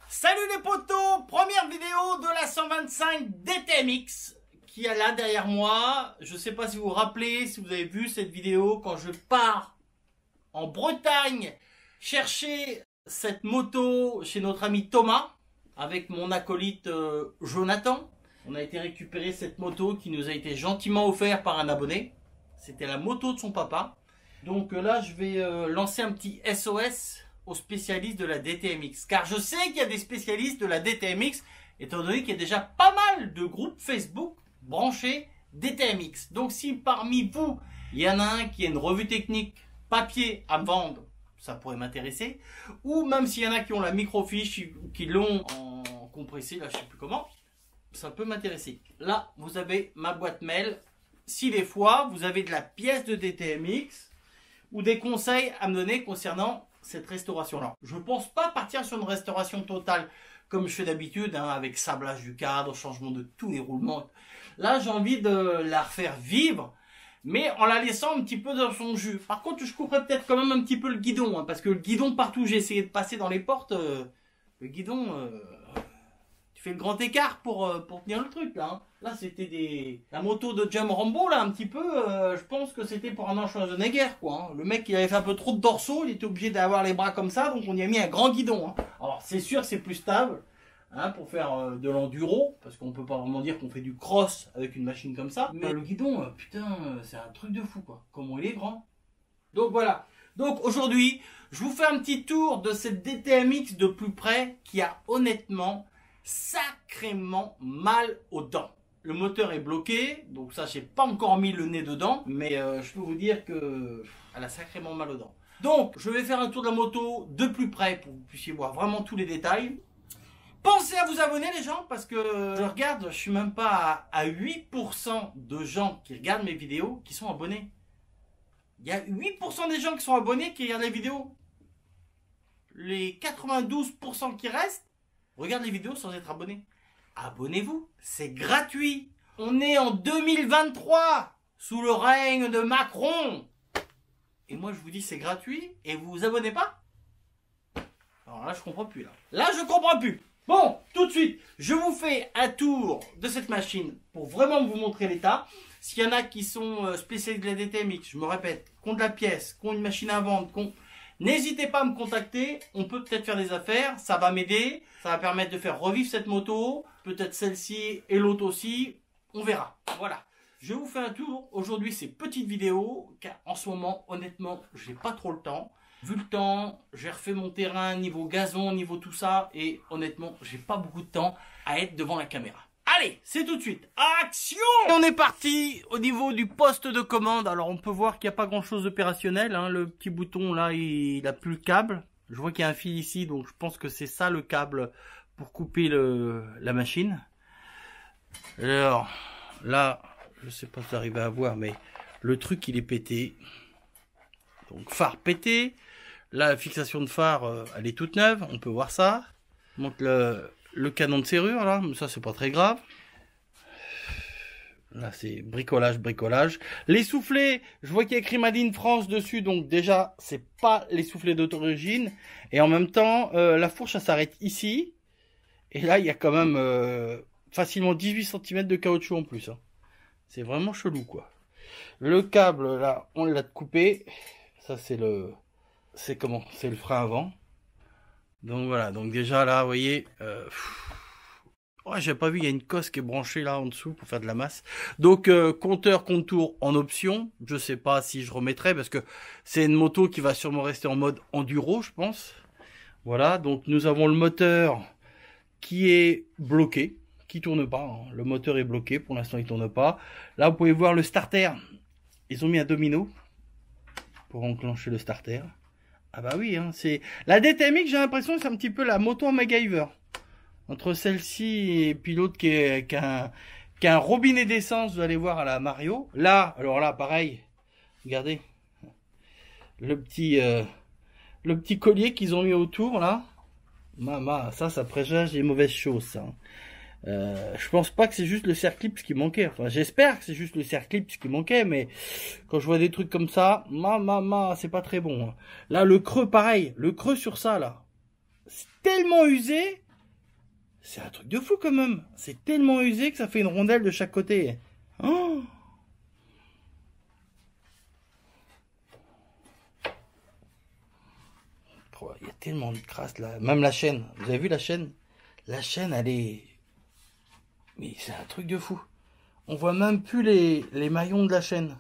Salut les potos, première vidéo de la 125 DTMX qui est là derrière moi. Je ne sais pas si vous vous rappelez, si vous avez vu cette vidéo quand je pars en Bretagne chercher cette moto chez notre ami Thomas avec mon acolyte Jonathan. On a été récupérer cette moto qui nous a été gentiment offerte par un abonné. C'était la moto de son papa. Donc là je vais lancer un petit SOS aux spécialistes de la DTMX, car je sais qu'il y a des spécialistes de la DTMX, étant donné qu'il y a déjà pas mal de groupes Facebook branchés DTMX. Donc si parmi vous, il y en a un qui a une revue technique papier à vendre, ça pourrait m'intéresser, ou même s'il y en a qui ont la microfiche, qui l'ont en compressé, là je sais plus comment, ça peut m'intéresser. Là, vous avez ma boîte mail. Si des fois, vous avez de la pièce de DTMX, ou des conseils à me donner concernant cette restauration-là. Je ne pense pas partir sur une restauration totale comme je fais d'habitude, hein, avec sablage du cadre, changement de tous les roulements. Là, j'ai envie de la refaire vivre, mais en la laissant un petit peu dans son jus. Par contre, je couperai peut-être quand même un petit peu le guidon, hein, parce que le guidon, partout où j'ai essayé de passer dans les portes, le guidon, tu fais le grand écart pour tenir le truc, là. Hein. Là, c'était la moto de Jam Rambo, là, un petit peu, je pense que c'était pour un Schwarzenegger, quoi. Hein. Le mec, il avait fait un peu trop de dorsaux, il était obligé d'avoir les bras comme ça, donc on y a mis un grand guidon. Hein. Alors, c'est sûr que c'est plus stable, hein, pour faire de l'enduro, parce qu'on peut pas vraiment dire qu'on fait du cross avec une machine comme ça. Mais le guidon, putain, c'est un truc de fou, quoi. Comment il est grand. Donc, voilà. Donc, aujourd'hui, je vous fais un petit tour de cette DTMX de plus près, qui a honnêtement sacrément mal aux dents. Le moteur est bloqué, donc ça j'ai pas encore mis le nez dedans, mais je peux vous dire que elle a sacrément mal aux dents. Donc je vais faire un tour de la moto de plus près pour que vous puissiez voir vraiment tous les détails. Pensez à vous abonner les gens, parce que je regarde, je suis même pas à 8% de gens qui regardent mes vidéos qui sont abonnés. Il y a 8% des gens qui sont abonnés qui regardent les vidéos. Les 92% qui restent regardent les vidéos sans être abonnés. Abonnez-vous, c'est gratuit. On est en 2023, sous le règne de Macron. Et moi je vous dis c'est gratuit et vous vous abonnez pas? Alors là je comprends plus là. Là je comprends plus. Bon, tout de suite, je vous fais un tour de cette machine pour vraiment vous montrer l'état. S'il y en a qui sont spécialistes de la DTMX, je me répète, qui ont de la pièce, qui ont une machine à vendre, n'hésitez pas à me contacter, on peut peut-être faire des affaires, ça va m'aider, ça va permettre de faire revivre cette moto, peut-être celle-ci et l'autre aussi, on verra. Voilà, je vous fais un tour, aujourd'hui c'est petite vidéo, car en ce moment, honnêtement, j'ai pas trop le temps. Vu le temps, j'ai refait mon terrain niveau gazon, niveau tout ça, et honnêtement, j'ai pas beaucoup de temps à être devant la caméra. Allez, c'est tout de suite. Action! On est parti au niveau du poste de commande. Alors, on peut voir qu'il n'y a pas grand-chose d'opérationnel. Hein. Le petit bouton, là, il n'a plus le câble. Je vois qu'il y a un fil ici, donc je pense que c'est ça le câble pour couper la machine. Alors, là, je sais pas si vous arrivez à voir, mais le truc, il est pété. Donc, phare pété. Là, la fixation de phare, elle est toute neuve. On peut voir ça. Je montre le canon de serrure là, mais ça c'est pas très grave. Là c'est bricolage. Les soufflets, je vois qu'il y a écrit Made in France dessus, donc déjà c'est pas les soufflets d'origine. Et en même temps, la fourche ça s'arrête ici. Et là il y a quand même facilement 18 cm de caoutchouc en plus. Hein. C'est vraiment chelou quoi. Le câble là, on l'a coupé. Ça c'est le frein avant. Donc voilà, donc déjà là, vous voyez, ouais, j'ai pas vu, il y a une cosse qui est branchée là en dessous pour faire de la masse. Donc compteur contour en option, je sais pas si je remettrai parce que c'est une moto qui va sûrement rester en mode enduro, je pense. Voilà, donc nous avons le moteur qui est bloqué, qui tourne pas. Hein. Le moteur est bloqué, pour l'instant il tourne pas. Là, vous pouvez voir le starter. Ils ont mis un domino pour enclencher le starter. Ah bah oui, hein, c'est la DTMX, j'ai l'impression que c'est un petit peu la moto en MacGyver. Entre celle-ci et puis l'autre qui a un robinet d'essence, vous allez voir à la Mario. Là, alors là, pareil, regardez, le petit collier qu'ils ont mis autour là. Mama, ça présage des mauvaises choses, ça. Je pense pas que c'est juste le cerclips qui manquait. Enfin, j'espère que c'est juste le cerclips qui manquait, mais quand je vois des trucs comme ça, c'est pas très bon. Hein. Là, le creux, pareil, le creux sur ça, là, c'est tellement usé C'est un truc de fou quand même. C'est tellement usé que ça fait une rondelle de chaque côté. Oh, il y a tellement de crasse là. Même la chaîne. Vous avez vu la chaîne? La chaîne, elle est... Mais c'est un truc de fou. On voit même plus les maillons de la chaîne.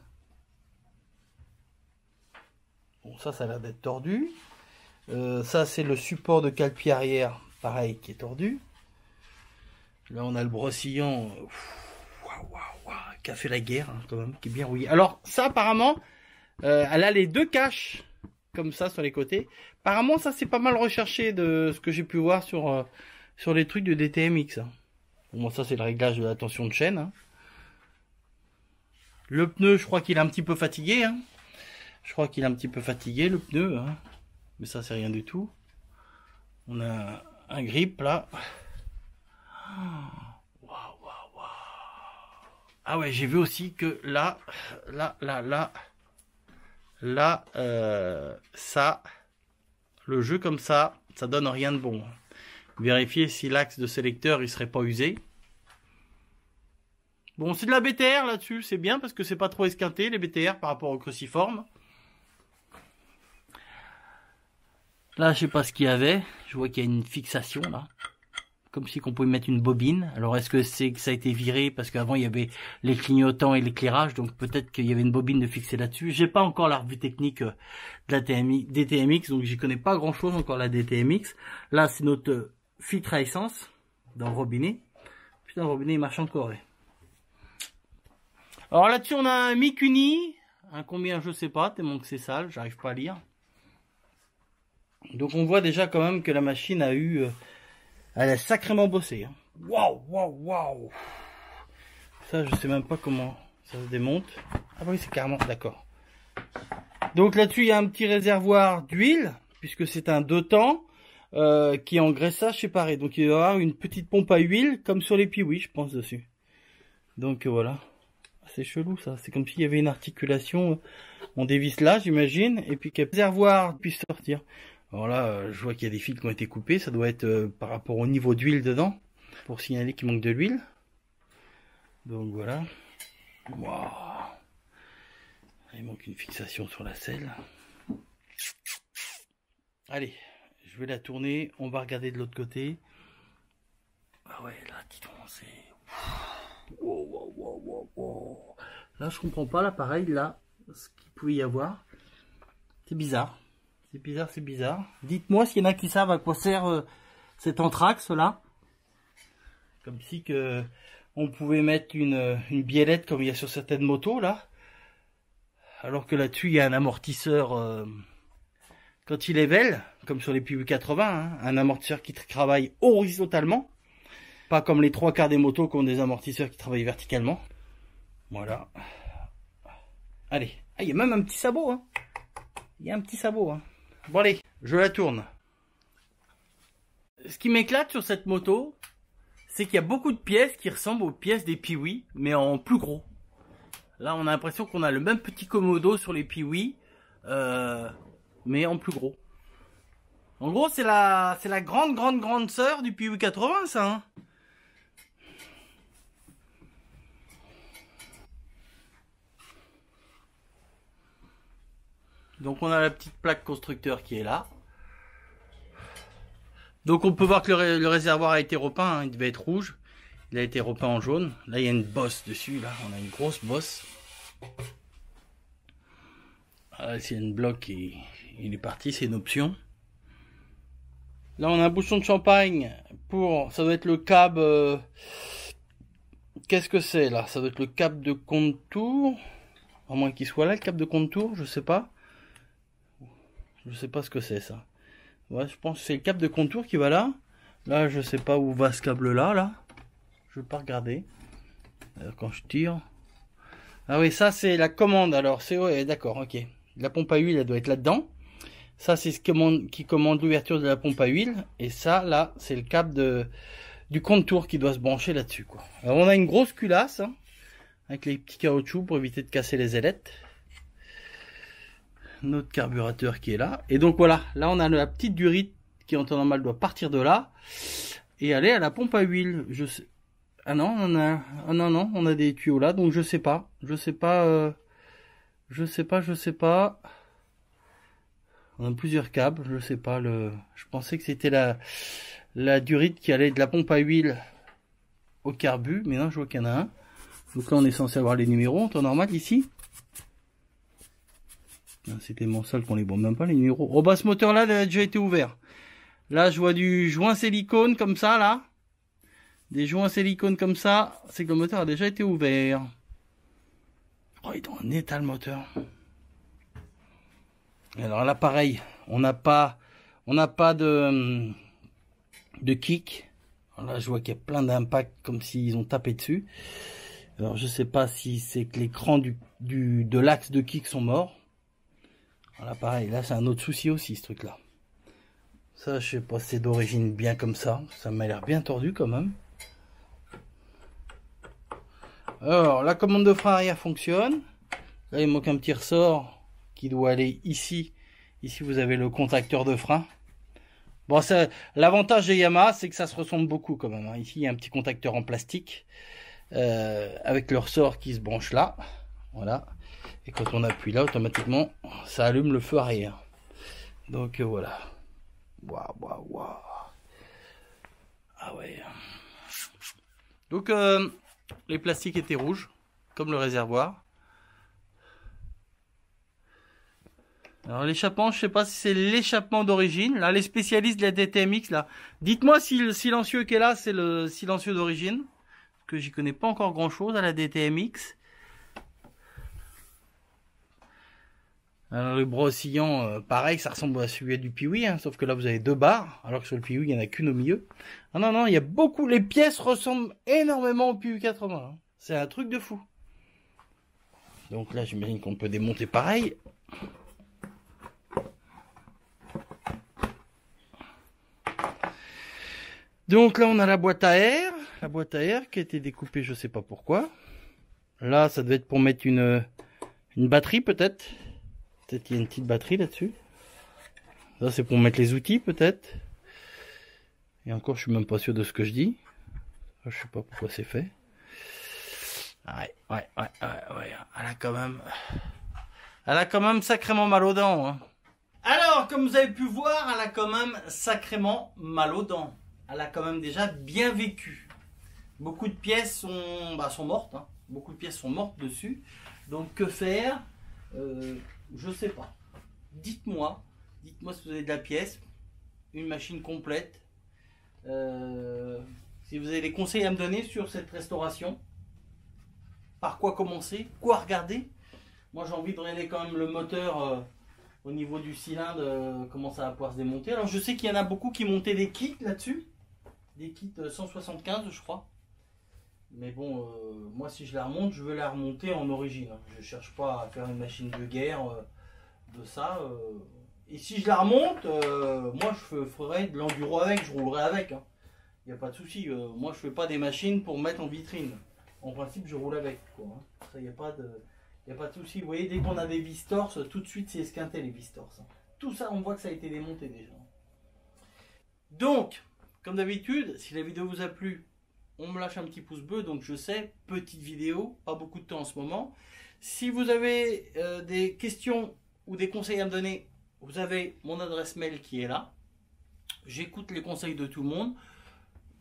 Bon, ça a l'air d'être tordu. Ça, c'est le support de cale-pied arrière. Pareil, qui est tordu. Là, on a le brossillon. Qui a fait la guerre, hein, quand même. Qui est bien rouillé. Alors, ça, apparemment, elle a les deux caches. Comme ça, sur les côtés. Apparemment, ça, c'est pas mal recherché de ce que j'ai pu voir sur les trucs de DTMX. Hein. Bon, ça, c'est le réglage de la tension de chaîne. Hein. Le pneu, je crois qu'il est un petit peu fatigué. Hein. Je crois qu'il est un petit peu fatigué, le pneu. Hein. Mais ça, c'est rien du tout. On a un grip, là. Ah ouais, j'ai vu aussi que là, ça, le jeu comme ça donne rien de bon. Vérifier si l'axe de sélecteur, il serait pas usé. Bon, c'est de la BTR là-dessus, c'est bien parce que c'est pas trop esquinté les BTR par rapport au cruciforme. Là, je sais pas ce qu'il y avait. Je vois qu'il y a une fixation là. Comme si qu'on pouvait mettre une bobine. Alors, est-ce que c'est que ça a été viré parce qu'avant il y avait les clignotants et l'éclairage, donc peut-être qu'il y avait une bobine de fixer là-dessus. J'ai pas encore la revue technique de la DTMX, donc j'y connais pas grand-chose encore la DTMX. Là, c'est notre filtre à essence dans le robinet. Putain, le robinet il marche encore. Ouais. Alors là-dessus, on a un Mikuni, un combien je sais pas, tellement que c'est sale, j'arrive pas à lire. Donc on voit déjà quand même que la machine a eu, elle a sacrément bossé. Hein. Waouh. Ça, je sais même pas comment ça se démonte. Ah oui, c'est carrément d'accord. Donc là-dessus, il y a un petit réservoir d'huile, puisque c'est un 2 temps qui est en graissage séparé. Donc il va y avoir une petite pompe à huile, comme sur les Piwi, je pense, dessus. Donc voilà. C'est chelou ça, c'est comme s'il y avait une articulation, on dévisse là j'imagine, et puis que le réservoir puisse sortir. Alors là, je vois qu'il y a des fils qui ont été coupés, ça doit être par rapport au niveau d'huile dedans, pour signaler qu'il manque de l'huile. Donc voilà. Waouh. Il manque une fixation sur la selle. Allez, je vais la tourner, on va regarder de l'autre côté. Ah ouais, là, dis donc, c'est... Wow. Là, je comprends pas l'appareil, là, ce qu'il pouvait y avoir. C'est bizarre. C'est bizarre. Dites-moi s'il y en a qui savent à quoi sert cet anthrax, là. Comme si que on pouvait mettre une biellette comme il y a sur certaines motos, là. Alors que là-dessus, il y a un amortisseur quand il est velle, comme sur les Piwi 80, hein, un amortisseur qui travaille horizontalement. Pas comme les 3/4 des motos qui ont des amortisseurs qui travaillent verticalement. Voilà. Allez. Ah, il y a même un petit sabot. Hein. Il y a un petit sabot. Hein. Bon, allez, je la tourne. Ce qui m'éclate sur cette moto, c'est qu'il y a beaucoup de pièces qui ressemblent aux pièces des Piwi, mais en plus gros. Là, on a l'impression qu'on a le même petit commodo sur les Piwi, mais en plus gros. En gros, c'est la grande sœur du Piwi 80, ça. Hein. Donc on a la petite plaque constructeur qui est là. Donc on peut voir que le réservoir a été repeint, hein, il devait être rouge. Il a été repeint en jaune. Là il y a une bosse dessus, là on a une grosse bosse. Ah, c'est une bloc et il est parti, c'est une option. Là on a un bouchon de champagne pour, ça doit être le câble, qu'est-ce que c'est là? Ça doit être le câble de contour, à moins qu'il soit là le câble de contour, je sais pas. Je sais pas ce que c'est ça. Ouais, je pense que c'est le câble de contour qui va là. Là, je sais pas où va ce câble là. Je vais pas regarder. Alors, quand je tire. Ah oui, ça c'est la commande. Alors, c'est ouais, d'accord, ok. La pompe à huile, elle doit être là-dedans. Ça, c'est ce qui commande l'ouverture de la pompe à huile. Et ça, là, c'est le câble du contour qui doit se brancher là-dessus, quoi. Alors, on a une grosse culasse, hein, avec les petits caoutchoucs pour éviter de casser les ailettes. Notre carburateur qui est là. Et donc voilà, là on a la petite durite qui en temps normal doit partir de là. et aller à la pompe à huile. Je sais. Ah non, non, on a des tuyaux là, donc je sais pas. Je sais pas. On a plusieurs câbles, je sais pas. Je pensais que c'était la durite qui allait de la pompe à huile au carbu, mais non, je vois qu'il y en a un. Donc là, on est censé avoir les numéros en temps normal ici. C'était mon seul qu'on les voit même pas les numéros. Oh bah ce moteur là il a déjà été ouvert. Là je vois du joint silicone comme ça là. Des joints silicone comme ça. C'est que le moteur a déjà été ouvert. Oh il est en état le moteur. Alors là pareil. On n'a pas de kick. Alors là je vois qu'il y a plein d'impacts comme s'ils ont tapé dessus. Alors je sais pas si c'est que l'écran de l'axe de kick sont morts. Voilà, pareil, là c'est un autre souci aussi ce truc là. Ça je sais pas si c'est d'origine bien comme ça. Ça m'a l'air bien tordu quand même. Alors la commande de frein arrière fonctionne. Là il manque un petit ressort qui doit aller ici. Ici vous avez le contacteur de frein. Bon, l'avantage des Yamaha c'est que ça se ressemble beaucoup quand même. Ici il y a un petit contacteur en plastique. Avec le ressort qui se branche là. Voilà. Et quand on appuie là, automatiquement, ça allume le feu arrière. Donc voilà. Waouh. Ah ouais. Donc les plastiques étaient rouges, comme le réservoir. Alors l'échappement, je sais pas si c'est l'échappement d'origine. Là, les spécialistes de la DTMX, là, dites-moi si le silencieux qui est là, c'est le silencieux d'origine. Parce que j'y connais pas encore grand-chose à la DTMX. Alors le brossillon, pareil, ça ressemble à celui du Piwi, hein, sauf que là vous avez deux barres, alors que sur le Piwi il n'y en a qu'une au milieu. Ah non, il y a beaucoup, les pièces ressemblent énormément au Piwi 80. Hein. C'est un truc de fou. Donc là j'imagine qu'on peut démonter pareil. Donc là on a la boîte à air qui a été découpée, je sais pas pourquoi. Là ça devait être pour mettre une batterie peut-être. Peut-être qu'il y a une petite batterie là-dessus. Ça c'est pour mettre les outils peut-être. Et encore je suis même pas sûr de ce que je dis. Je sais pas pourquoi c'est fait. Ouais. Elle a quand même sacrément mal aux dents. Hein. Alors comme vous avez pu voir, elle a quand même sacrément mal aux dents. Elle a quand même déjà bien vécu. Beaucoup de pièces sont mortes. Hein. Beaucoup de pièces sont mortes dessus. Donc que faire? Je sais pas. Dites-moi si vous avez de la pièce, une machine complète. Si vous avez des conseils à me donner sur cette restauration. Par quoi commencer? Quoi regarder? Moi j'ai envie de regarder quand même le moteur au niveau du cylindre, comment ça va pouvoir se démonter. Alors je sais qu'il y en a beaucoup qui montaient des kits là-dessus. Des kits 175 je crois. Mais bon, moi si je la remonte, je veux la remonter en origine. Je cherche pas à faire une machine de guerre de ça. Et si je la remonte, moi je ferai de l'enduro avec, je roulerai avec. Il n'y a pas de souci. Moi je fais pas des machines pour mettre en vitrine. En principe je roule avec. Ça, il n'y a pas de souci. Vous voyez, dès qu'on a des vis torses, tout de suite c'est esquinté les vis torses. Tout ça on voit que ça a été démonté déjà. Donc, comme d'habitude, si la vidéo vous a plu, on me lâche un petit pouce bleu, donc je sais, petite vidéo, pas beaucoup de temps en ce moment. Si vous avez des questions ou des conseils à me donner, vous avez mon adresse mail qui est là. J'écoute les conseils de tout le monde,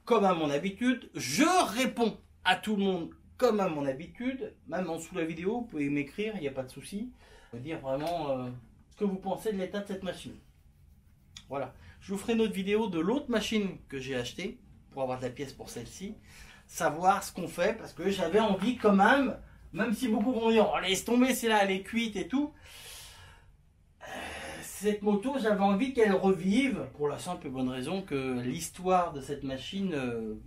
comme à mon habitude. Je réponds à tout le monde, comme à mon habitude. Même en dessous de la vidéo, vous pouvez m'écrire, il n'y a pas de souci. Dire vraiment ce que vous pensez de l'état de cette machine. Voilà. Je vous ferai une autre vidéo de l'autre machine que j'ai achetée. Pour avoir de la pièce pour celle-ci, savoir ce qu'on fait, parce que j'avais envie quand même si beaucoup vont dire oh, laisse tomber, c'est là, elle est cuite et tout, cette moto j'avais envie qu'elle revive, pour la simple et bonne raison que l'histoire de cette machine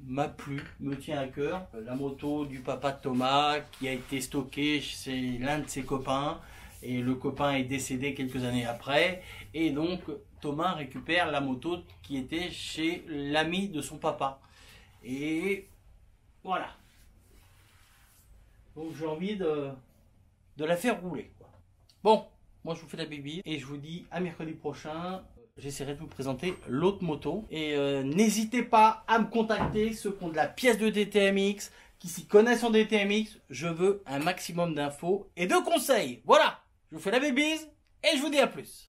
m'a plu, me tient à cœur. La moto du papa de Thomas qui a été stockée chez l'un de ses copains, et le copain est décédé quelques années après, et donc Thomas récupère la moto qui était chez l'ami de son papa. Et voilà. Donc j'ai envie de la faire rouler. Bon, moi je vous fais la bébé et je vous dis à mercredi prochain. j'essaierai de vous présenter l'autre moto. Et n'hésitez pas à me contacter, ceux qui ont de la pièce de DTMX, qui s'y connaissent en DTMX. Je veux un maximum d'infos et de conseils. Voilà, je vous fais la bébise et je vous dis à plus.